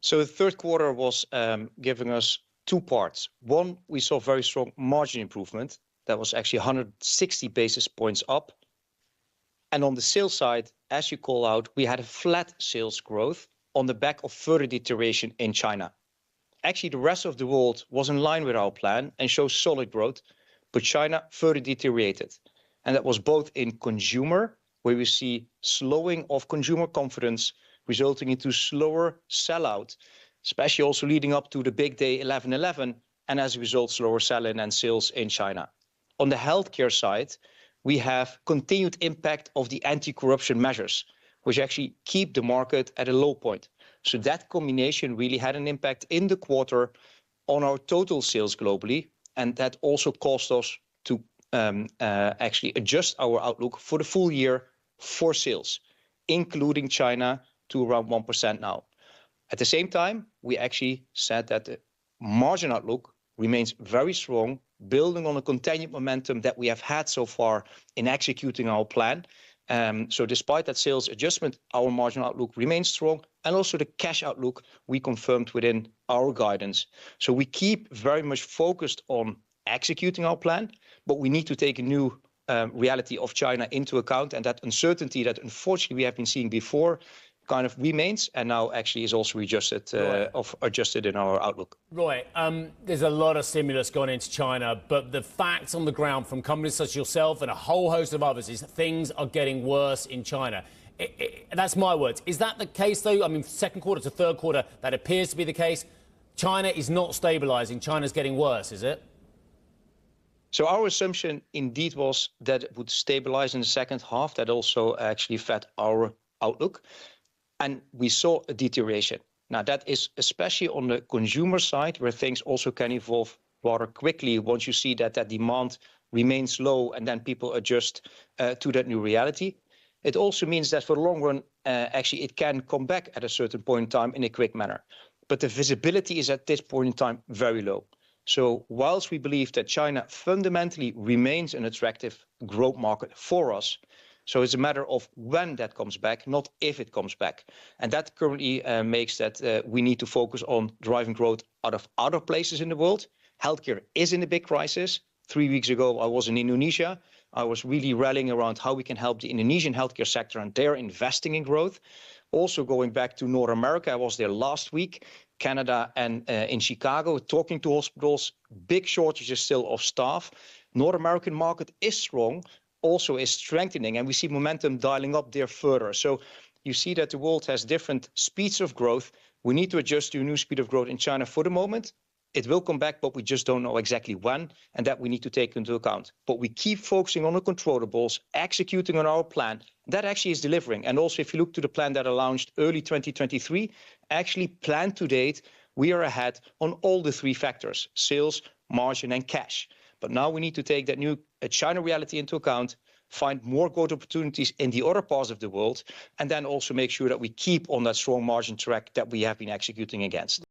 So the third quarter was giving us two parts. One, we saw very strong margin improvement. That was actually 160 basis points up. And on the sales side, as you call out, we had a flat sales growth on the back of further deterioration in China. Actually, the rest of the world was in line with our plan and shows solid growth, but China further deteriorated. And that was both in consumer, where we see slowing of consumer confidence, resulting into slower sellout, especially also leading up to the big day 11/11, and as a result, slower sell-in and sales in China. On the healthcare side, we have continued impact of the anti-corruption measures, which actually keep the market at a low point. So that combination really had an impact in the quarter on our total sales globally, and that also caused us to actually adjust our outlook for the full year for sales, including China, to around 1% now. At the same time, we actually said that the margin outlook remains very strong, building on a continued momentum that we have had so far in executing our plan. So despite that sales adjustment, our margin outlook remains strong, and also the cash outlook we confirmed within our guidance. So we keep very much focused on executing our plan, but we need to take a new reality of China into account, and that uncertainty that unfortunately we have been seeing before kind of remains, and now actually is also adjusted in our outlook. Roy, there's a lot of stimulus gone into China, but the facts on the ground from companies such as yourself and a whole host of others is that things are getting worse in China. That's my words. Is that the case, though? I mean, second quarter to third quarter, that appears to be the case. China is not stabilizing. China's getting worse, is it? So our assumption indeed was that it would stabilize in the second half. That also actually fed our outlook. And we saw a deterioration. Now, that is especially on the consumer side, where things also can evolve rather quickly once you see that that demand remains low and then people adjust to that new reality. It also means that for the long run, actually, it can come back at a certain point in time in a quick manner. But the visibility is at this point in time very low. So whilst we believe that China fundamentally remains an attractive growth market for us, so it's a matter of when that comes back, not if it comes back. And that currently makes that we need to focus on driving growth out of other places in the world. Healthcare is in a big crisis. 3 weeks ago, I was in Indonesia. I was really rallying around how we can help the Indonesian healthcare sector, and they're investing in growth. Also going back to North America, I was there last week, Canada and in Chicago, talking to hospitals, big shortages still of staff. North American market is strong, also is strengthening, and we see momentum dialing up there further. So you see that the world has different speeds of growth. We need to adjust to a new speed of growth in China for the moment. It will come back, but we just don't know exactly when, and that we need to take into account. But we keep focusing on the controllables, executing on our plan. That actually is delivering. And also, if you look to the plan that I launched early 2023, actually planned to date, we are ahead on all the three factors: sales, margin, and cash. But now we need to take that new China reality into account, find more growth opportunities in the other parts of the world, and then also make sure that we keep on that strong margin track that we have been executing against.